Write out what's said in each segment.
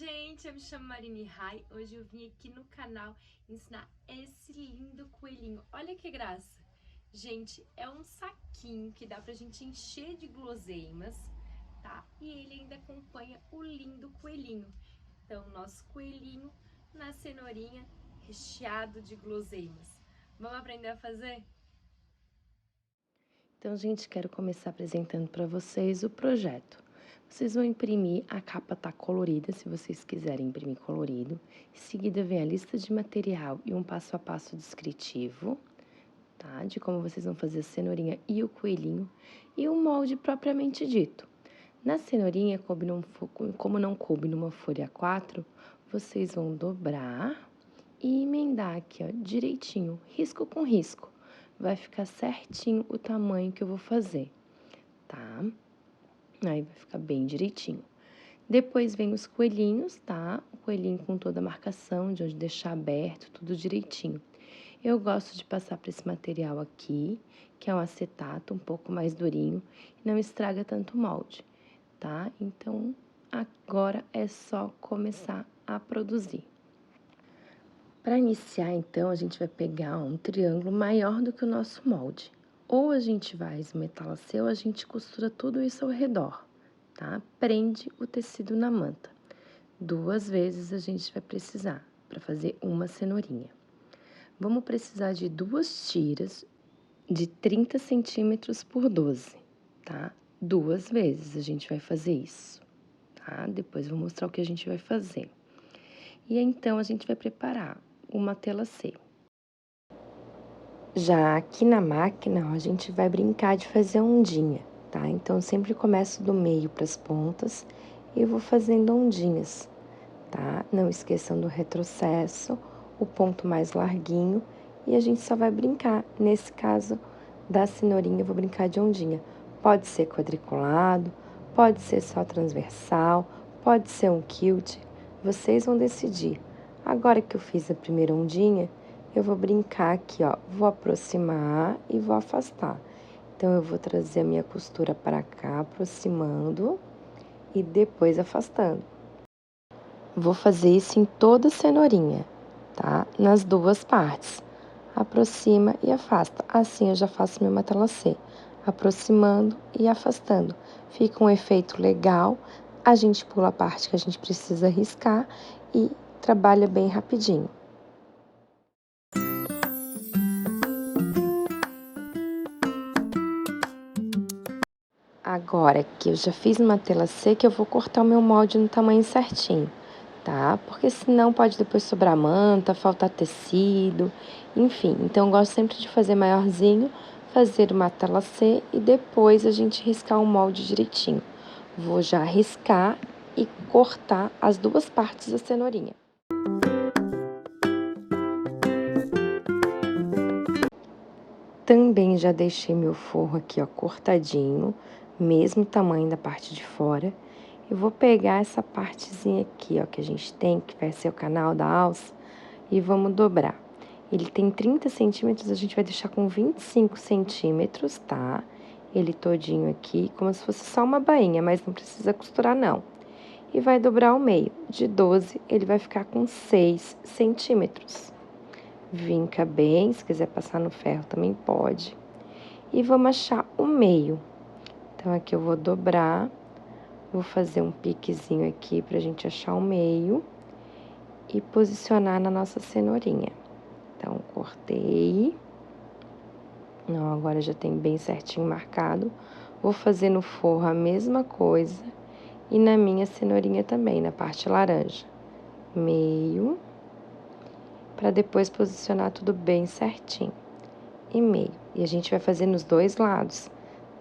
gente, eu me chamo Marine Rai. Hoje eu vim aqui no canal ensinar esse lindo coelhinho. Olha que graça! Gente, é um saquinho que dá pra gente encher de guloseimas, tá? E ele ainda acompanha o lindo coelhinho. Então, nosso coelhinho na cenourinha recheado de guloseimas. Vamos aprender a fazer? Então, gente, quero começar apresentando para vocês o projeto. Vocês vão imprimir, a capa tá colorida, se vocês quiserem imprimir colorido. Em seguida, vem a lista de material e um passo a passo descritivo, tá? De como vocês vão fazer a cenourinha e o coelhinho. E o molde propriamente dito. Na cenourinha, como não coube numa folha A4, vocês vão dobrar e emendar aqui, ó, direitinho, risco com risco. Vai ficar certinho o tamanho que eu vou fazer, tá? Aí vai ficar bem direitinho. Depois vem os coelhinhos, tá? O coelhinho com toda a marcação, de onde deixar aberto, tudo direitinho. Eu gosto de passar para esse material aqui, que é um acetato um pouco mais durinho, e não estraga tanto o molde, tá? Então, agora é só começar a produzir. Para iniciar, então, a gente vai pegar um triângulo maior do que o nosso molde. Ou a gente vai esmetalacê ou a gente costura tudo isso ao redor, tá? Prende o tecido na manta. 2 vezes a gente vai precisar para fazer uma cenourinha. Vamos precisar de 2 tiras de 30 centímetros por 12, tá? 2 vezes a gente vai fazer isso, tá? Depois eu vou mostrar o que a gente vai fazer. E então a gente vai preparar uma tela C. Já aqui na máquina, ó, a gente vai brincar de fazer ondinha, tá? Então, eu sempre começo do meio para as pontas e vou fazendo ondinhas, tá? Não esqueçam do retrocesso, o ponto mais larguinho, e a gente só vai brincar. Nesse caso da cenourinha, eu vou brincar de ondinha. Pode ser quadriculado, pode ser só transversal, pode ser um quilt, vocês vão decidir. Agora que eu fiz a primeira ondinha, eu vou brincar aqui, ó, vou aproximar e vou afastar. Então, eu vou trazer a minha costura para cá, aproximando e depois afastando. Vou fazer isso em toda a cenourinha, tá? Nas 2 partes. Aproxima e afasta. Assim, eu já faço meu matelassê. Aproximando e afastando. Fica um efeito legal. A gente pula a parte que a gente precisa riscar e trabalha bem rapidinho. Agora que eu já fiz uma tela seca, eu vou cortar o meu molde no tamanho certinho, tá? Porque senão pode depois sobrar manta, faltar tecido, enfim. Então, eu gosto sempre de fazer maiorzinho, fazer uma tela C e depois a gente riscar o molde direitinho. Vou já riscar e cortar as 2 partes da cenourinha. Também já deixei meu forro aqui, ó, cortadinho, mesmo tamanho da parte de fora. Eu vou pegar essa partezinha aqui, ó, que a gente tem, que vai ser o canal da alça, e vamos dobrar. Ele tem 30 centímetros, a gente vai deixar com 25 centímetros, tá? Ele todinho aqui, como se fosse só uma bainha, mas não precisa costurar, não. E vai dobrar ao meio. De 12, ele vai ficar com 6 centímetros. Vinca bem, se quiser passar no ferro também pode. E vamos achar o meio. Então, aqui eu vou dobrar, vou fazer um piquezinho aqui pra gente achar o meio e posicionar na nossa cenourinha. Então, cortei. Não, agora já tem bem certinho marcado. Vou fazer no forro a mesma coisa e na minha cenourinha também, na parte laranja. Meio, para depois posicionar tudo bem certinho. E meio. E a gente vai fazer nos 2 lados,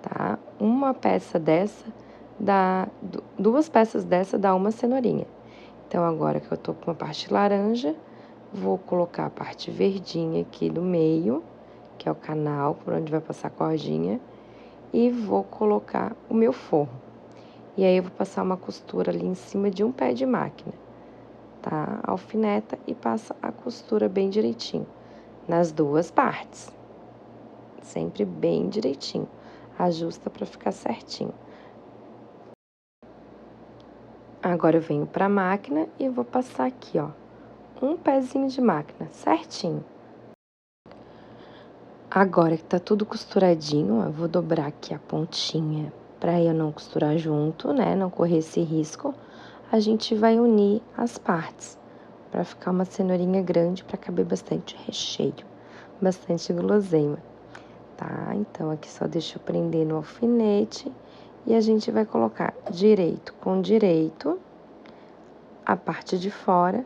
tá? Uma peça dessa dá 2 peças dessa dá uma cenourinha. Então, agora que eu tô com a parte laranja, vou colocar a parte verdinha aqui do meio, que é o canal por onde vai passar a cordinha, e vou colocar o meu forro. E aí, eu vou passar uma costura ali em cima de um pé de máquina, tá? Alfineta e passa a costura bem direitinho, nas 2 partes. Sempre bem direitinho. Ajusta para ficar certinho. Agora eu venho pra máquina e vou passar aqui, ó, um pezinho de máquina, certinho. Agora que tá tudo costuradinho, eu vou dobrar aqui a pontinha pra eu não costurar junto, né, não correr esse risco. A gente vai unir as partes pra ficar uma cenourinha grande, pra caber bastante recheio, bastante guloseima, tá? Então, aqui só deixa eu prender no alfinete e a gente vai colocar direito com direito a parte de fora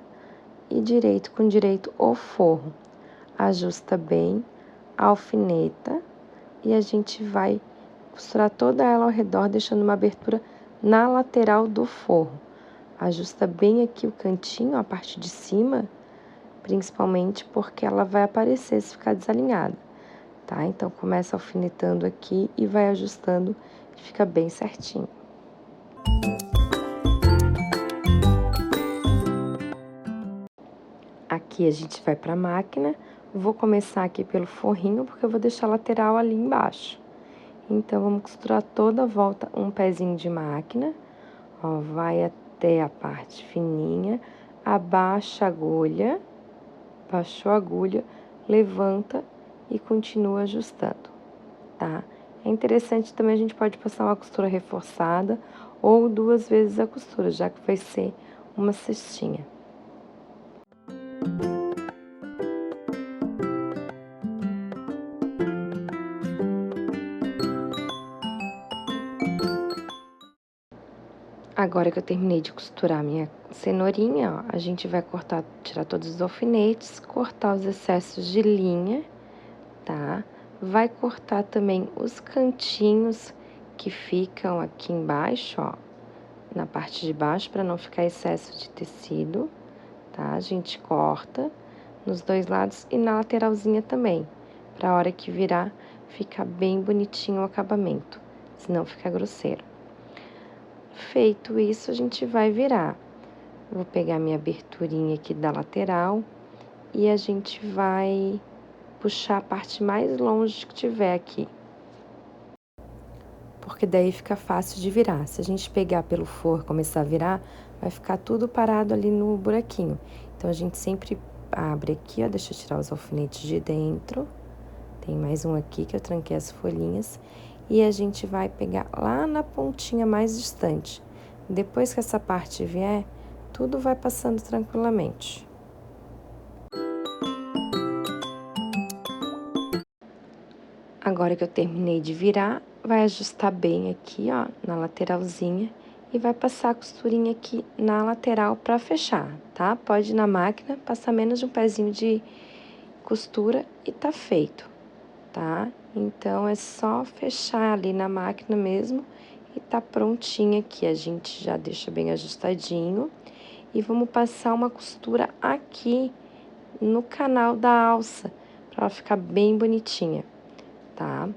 e direito com direito o forro. Ajusta bem, alfineta e a gente vai costurar toda ela ao redor, deixando uma abertura na lateral do forro. Ajusta bem aqui o cantinho, a parte de cima, principalmente porque ela vai aparecer se ficar desalinhada, tá? Então, começa alfinetando aqui e vai ajustando, fica bem certinho. Aqui a gente vai para a máquina, vou começar aqui pelo forrinho, porque eu vou deixar a lateral ali embaixo. Então, vamos costurar toda a volta um pezinho de máquina, ó, vai até a parte fininha, abaixa a agulha, baixou a agulha, levanta e continua ajustando, tá? É interessante também, a gente pode passar uma costura reforçada ou 2 vezes a costura, já que vai ser uma cestinha. Agora que eu terminei de costurar a minha cenourinha, ó, a gente vai cortar, tirar todos os alfinetes, cortar os excessos de linha, tá? Vai cortar também os cantinhos que ficam aqui embaixo, ó, na parte de baixo, para não ficar excesso de tecido, tá? A gente corta nos 2 lados e na lateralzinha também, para a hora que virar, ficar bem bonitinho o acabamento, senão fica grosseiro. Feito isso, a gente vai virar. Vou pegar minha aberturinha aqui da lateral e a gente vai puxar a parte mais longe que tiver aqui. Porque daí fica fácil de virar. Se a gente pegar pelo forro e começar a virar, vai ficar tudo parado ali no buraquinho. Então, a gente sempre abre aqui, ó, deixa eu tirar os alfinetes de dentro. Tem mais um aqui que eu tranquei as folhinhas. E a gente vai pegar lá na pontinha mais distante. Depois que essa parte vier, tudo vai passando tranquilamente. Agora que eu terminei de virar, vai ajustar bem aqui, ó, na lateralzinha e vai passar a costurinha aqui na lateral pra fechar, tá? Pode ir na máquina, passar menos de um pezinho de costura e tá feito, tá? Então, é só fechar ali na máquina mesmo e tá prontinha aqui. A gente já deixa bem ajustadinho e vamos passar uma costura aqui no canal da alça, pra ela ficar bem bonitinha, tá?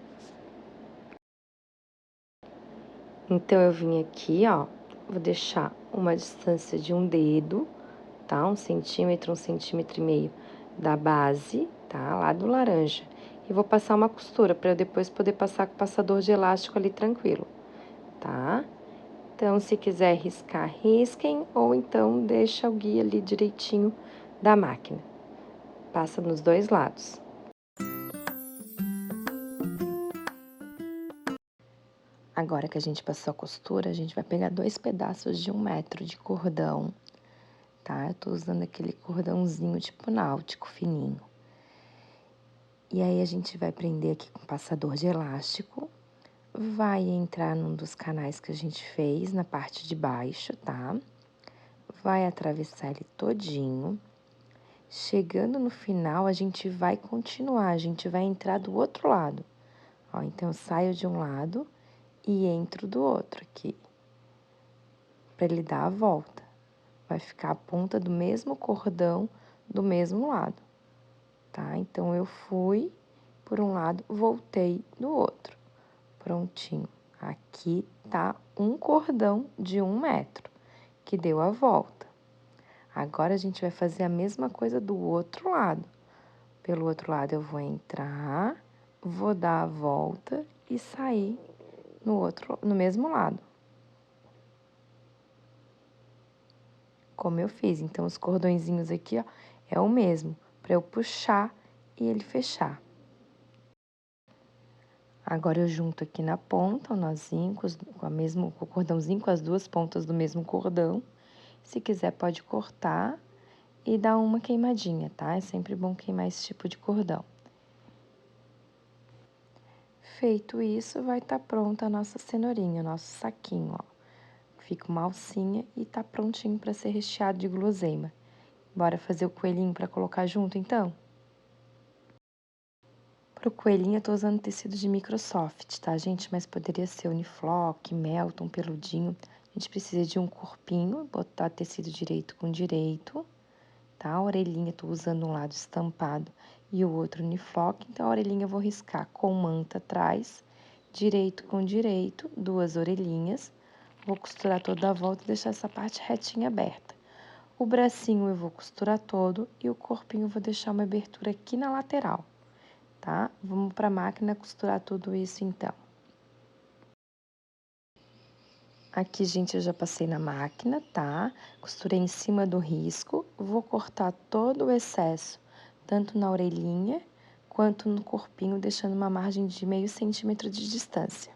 Então, eu vim aqui, ó, vou deixar uma distância de um dedo, tá? 1 centímetro, 1,5 centímetros da base, tá? Lá do laranja. E vou passar uma costura para eu depois poder passar com o passador de elástico ali tranquilo, tá? Então, se quiser riscar, risquem, ou então deixa o guia ali direitinho da máquina. Passa nos 2 lados. Agora que a gente passou a costura, a gente vai pegar 2 pedaços de 1 metro de cordão, tá? Eu tô usando aquele cordãozinho tipo náutico, fininho. E aí, a gente vai prender aqui com passador de elástico, vai entrar num dos canais que a gente fez, na parte de baixo, tá? Vai atravessar ele todinho. Chegando no final, a gente vai continuar, a gente vai entrar do outro lado. Ó, então, eu saio de um lado e entro do outro aqui, para ele dar a volta. Vai ficar a ponta do mesmo cordão do mesmo lado, tá? Então, eu fui por um lado, voltei do outro. Prontinho. Aqui tá um cordão de 1 metro, que deu a volta. Agora, a gente vai fazer a mesma coisa do outro lado. Pelo outro lado, eu vou entrar, vou dar a volta e sair no mesmo lado. como eu fiz. Então, os cordõezinhos aqui, ó, é o mesmo, para eu puxar e ele fechar. Agora, eu junto aqui na ponta o nozinho com o cordãozinho, com as duas pontas do mesmo cordão. Se quiser, pode cortar e dar uma queimadinha, tá? É sempre bom queimar esse tipo de cordão. Feito isso, vai estar pronta a nossa cenourinha, o nosso saquinho, ó. Fica uma alcinha e tá prontinho para ser recheado de guloseima. Bora fazer o coelhinho para colocar junto, então? Pro coelhinho, eu tô usando tecido de Microsoft, tá, gente? Mas poderia ser Uniflock, Melton, peludinho. A gente precisa de um corpinho, botar tecido direito com direito, tá? A orelhinha, tô usando um lado estampado e o outro Uniflock. Então, a orelhinha eu vou riscar com manta atrás, direito com direito, duas orelhinhas. Vou costurar toda a volta e deixar essa parte retinha aberta. O bracinho eu vou costurar todo e o corpinho eu vou deixar uma abertura aqui na lateral, tá? Vamos para a máquina costurar tudo isso, então. Aqui, gente, eu já passei na máquina, tá? Costurei em cima do risco. Vou cortar todo o excesso, tanto na orelhinha quanto no corpinho, deixando uma margem de meio centímetro de distância.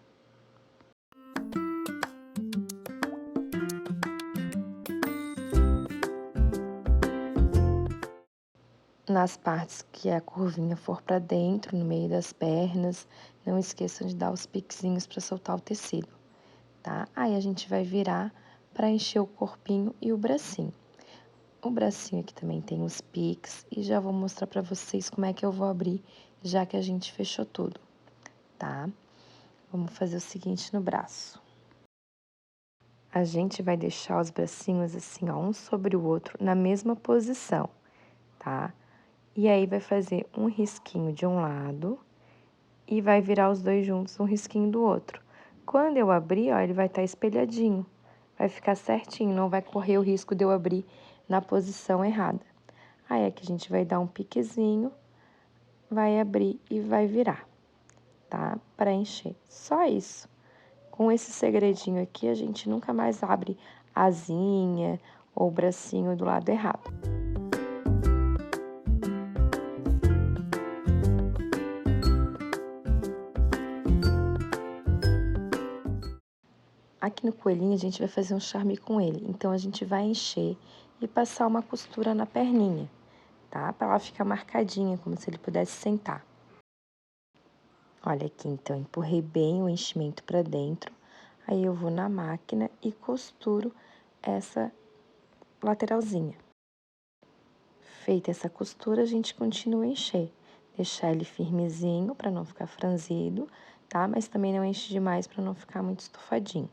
Nas partes que a curvinha for para dentro, no meio das pernas, não esqueçam de dar os piquezinhos para soltar o tecido, tá? Aí a gente vai virar para encher o corpinho e o bracinho. O bracinho aqui também tem os piques e já vou mostrar para vocês como é que eu vou abrir, já que a gente fechou tudo, tá? Vamos fazer o seguinte no braço. A gente vai deixar os bracinhos assim, ó, um sobre o outro, na mesma posição, tá? E aí, vai fazer um risquinho de um lado e vai virar os dois juntos um risquinho do outro. Quando eu abrir, ó, ele vai estar espelhadinho, vai ficar certinho, não vai correr o risco de eu abrir na posição errada. Aí, aqui a gente vai dar um piquezinho, vai abrir e vai virar, tá? Para encher. Só isso. Com esse segredinho aqui, a gente nunca mais abre a asinha ou o bracinho do lado errado. Aqui no coelhinho, a gente vai fazer um charme com ele. Então, a gente vai encher e passar uma costura na perninha, tá? Para ela ficar marcadinha, como se ele pudesse sentar. Olha aqui, então, empurrei bem o enchimento para dentro. Aí, eu vou na máquina e costuro essa lateralzinha. Feita essa costura, a gente continua a encher. Deixar ele firmezinho para não ficar franzido, tá? Mas também não enche demais para não ficar muito estufadinho.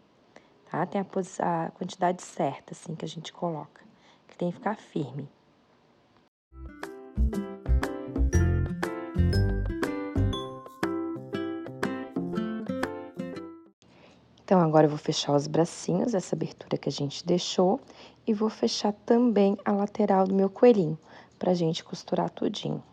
Tá? Tem a quantidade certa, assim, que a gente coloca, que tem que ficar firme. Então, agora eu vou fechar os bracinhos, essa abertura que a gente deixou, e vou fechar também a lateral do meu coelhinho, pra gente costurar tudinho.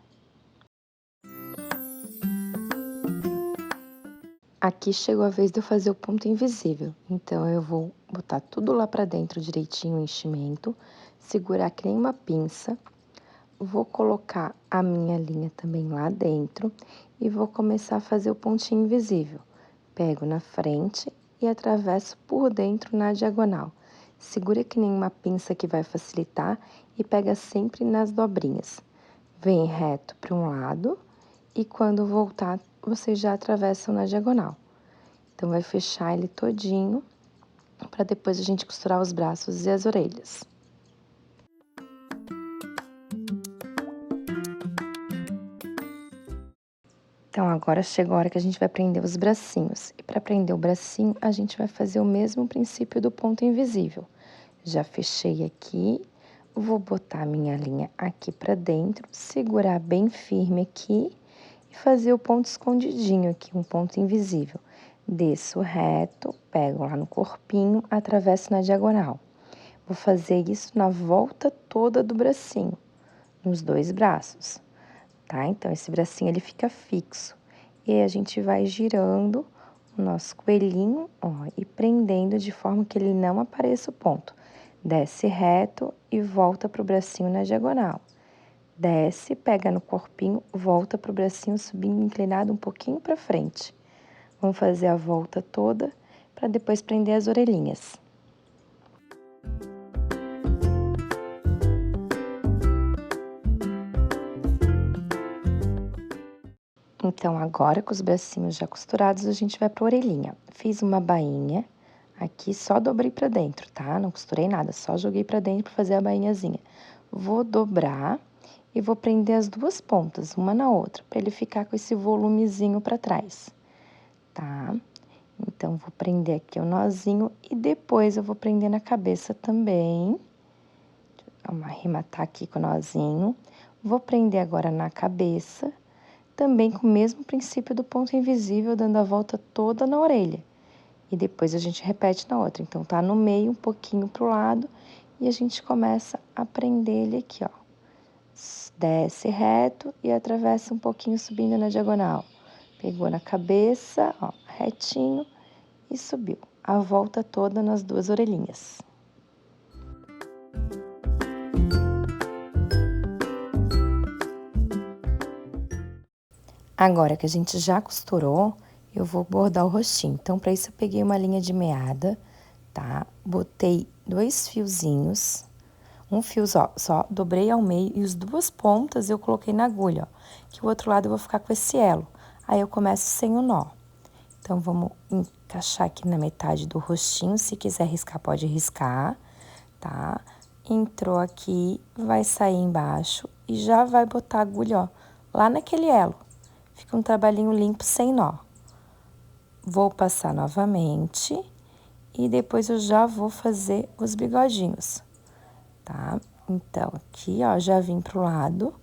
Aqui chegou a vez de eu fazer o ponto invisível, então eu vou botar tudo lá pra dentro direitinho o enchimento, segurar que nem uma pinça, vou colocar a minha linha também lá dentro e vou começar a fazer o pontinho invisível. Pego na frente e atravesso por dentro na diagonal. Segura que nem uma pinça que vai facilitar e pega sempre nas dobrinhas. Vem reto para um lado e quando voltar, vocês já atravessam na diagonal. Então, vai fechar ele todinho para depois a gente costurar os braços e as orelhas. Então, agora chegou a hora que a gente vai prender os bracinhos. E para prender o bracinho, a gente vai fazer o mesmo princípio do ponto invisível. Já fechei aqui, vou botar a minha linha aqui para dentro, segurar bem firme aqui e fazer o ponto escondidinho aqui, um ponto invisível. Desço reto, pego lá no corpinho, atravesso na diagonal. Vou fazer isso na volta toda do bracinho, nos dois braços, tá? Então, esse bracinho, ele fica fixo. E aí, a gente vai girando o nosso coelhinho, ó, e prendendo de forma que ele não apareça o ponto. desce reto e volta pro bracinho na diagonal. Desce, pega no corpinho, volta pro bracinho subindo inclinado um pouquinho para frente. Vamos fazer a volta toda para depois prender as orelhinhas. Então, agora com os bracinhos já costurados, a gente vai pra orelhinha. Fiz uma bainha, aqui só dobrei pra dentro, tá? Não costurei nada, só joguei pra dentro pra fazer a bainhazinha. Vou dobrar e vou prender as duas pontas, uma na outra, pra ele ficar com esse volumezinho pra trás, tá? Então, vou prender aqui o nozinho e depois eu vou prender na cabeça também. Vamos arrematar aqui com o nozinho. Vou prender agora na cabeça, também com o mesmo princípio do ponto invisível, dando a volta toda na orelha. E depois a gente repete na outra. Então, tá no meio, um pouquinho pro lado, e a gente começa a prender ele aqui, ó. Desce reto e atravessa um pouquinho subindo na diagonal. Pegou na cabeça, ó, retinho e subiu. A volta toda nas duas orelhinhas. Agora que a gente já costurou, eu vou bordar o rostinho. Então, para isso eu peguei uma linha de meada, tá? Botei 2 fiozinhos, um fio só dobrei ao meio e as duas pontas eu coloquei na agulha, ó. Que o outro lado eu vou ficar com esse elo. Aí eu começo sem o nó. Então, vamos encaixar aqui na metade do rostinho. Se quiser riscar, pode riscar, tá? Entrou aqui, vai sair embaixo e já vai botar a agulha, ó, lá naquele elo. Fica um trabalhinho limpo, sem nó. Vou passar novamente e depois eu já vou fazer os bigodinhos, tá? Então, aqui, ó, já vim pro lado,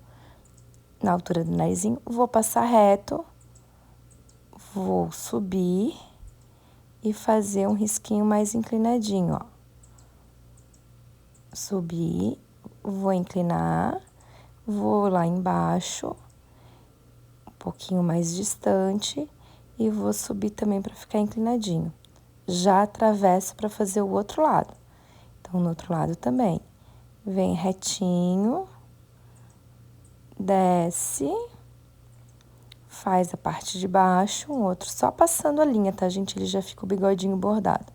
na altura do narizinho, vou passar reto, vou subir e fazer um risquinho mais inclinadinho, ó. Subir, vou inclinar, vou lá embaixo, um pouquinho mais distante, e vou subir também para ficar inclinadinho. Já atravesso para fazer o outro lado. Então, no outro lado também. Vem retinho, desce, faz a parte de baixo, um outro só passando a linha, tá, gente? Ele já fica o bigodinho bordado.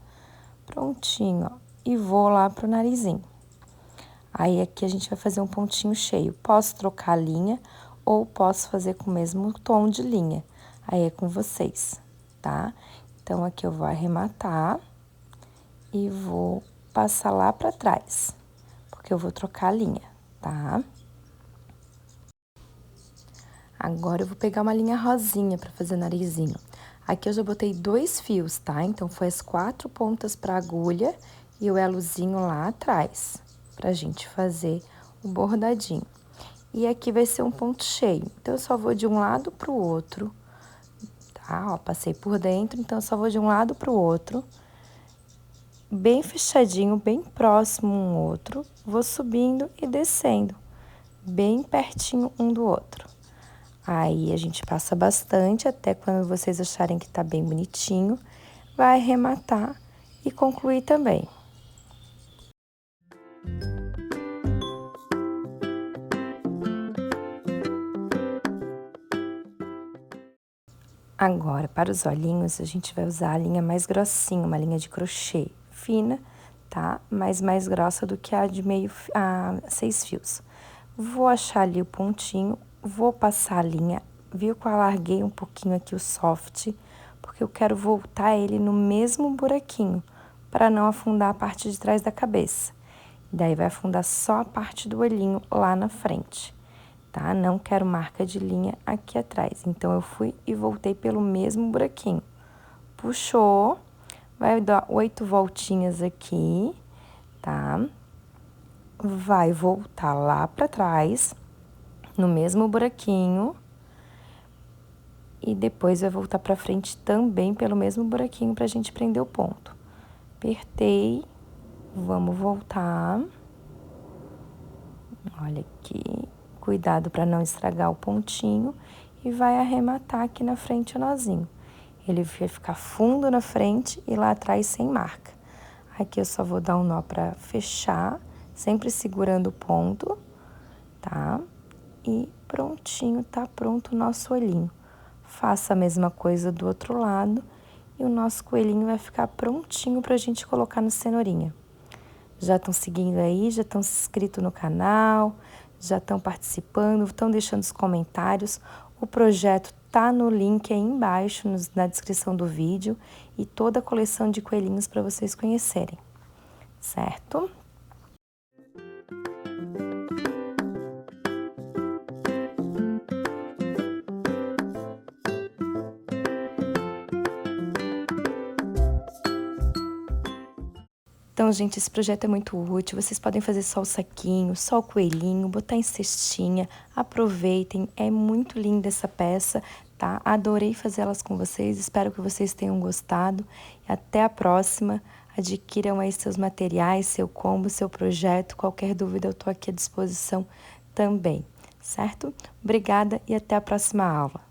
Prontinho, ó. E vou lá pro narizinho. Aí, aqui a gente vai fazer um pontinho cheio. Posso trocar a linha ou posso fazer com o mesmo tom de linha. Aí, é com vocês, tá? Então, aqui eu vou arrematar e vou passar lá pra trás, porque eu vou trocar a linha, tá? Agora, eu vou pegar uma linha rosinha pra fazer narizinho. Aqui eu já botei 2 fios, tá? Então, foi as 4 pontas pra agulha e o elozinho lá atrás, pra gente fazer o bordadinho. E aqui vai ser um ponto cheio. Então, eu só vou de um lado pro outro, tá? Ó, passei por dentro, então eu só vou de um lado pro outro, bem fechadinho, bem próximo um outro. Vou subindo e descendo, bem pertinho um do outro. Aí, a gente passa bastante até quando vocês acharem que tá bem bonitinho. Vai arrematar e concluir também. Agora, para os olhinhos, a gente vai usar a linha mais grossinha, uma linha de crochê fina, tá? Mas mais grossa do que a de 6 fios. Vou achar ali o pontinho, vou passar a linha, viu que eu alarguei um pouquinho aqui o soft, porque eu quero voltar ele no mesmo buraquinho, para não afundar a parte de trás da cabeça. Daí, vai afundar só a parte do olhinho lá na frente, tá? Não quero marca de linha aqui atrás. Então, eu fui e voltei pelo mesmo buraquinho. Puxou, vai dar 8 voltinhas aqui, tá? Vai voltar lá pra trás, no mesmo buraquinho. E depois vai voltar pra frente também pelo mesmo buraquinho pra gente prender o ponto. Apertei, vamos voltar. Olha aqui, cuidado pra não estragar o pontinho. E vai arrematar aqui na frente o nozinho. Ele vai ficar fundo na frente e lá atrás sem marca. Aqui eu só vou dar um nó para fechar, sempre segurando o ponto, tá? E prontinho, tá pronto o nosso olhinho. Faça a mesma coisa do outro lado e o nosso coelhinho vai ficar prontinho pra gente colocar no cenourinha. Já estão seguindo aí, já estão inscritos no canal, já estão participando, estão deixando os comentários. O projeto tá no link aí embaixo, na descrição do vídeo, e toda a coleção de coelhinhos para vocês conhecerem, certo? Então, gente, esse projeto é muito útil. Vocês podem fazer só o saquinho, só o coelhinho, botar em cestinha. Aproveitem, é muito linda essa peça, tá? Adorei fazer elas com vocês, espero que vocês tenham gostado. E até a próxima. Adquiram aí seus materiais, seu combo, seu projeto. Qualquer dúvida eu tô aqui à disposição também, certo? Obrigada e até a próxima aula.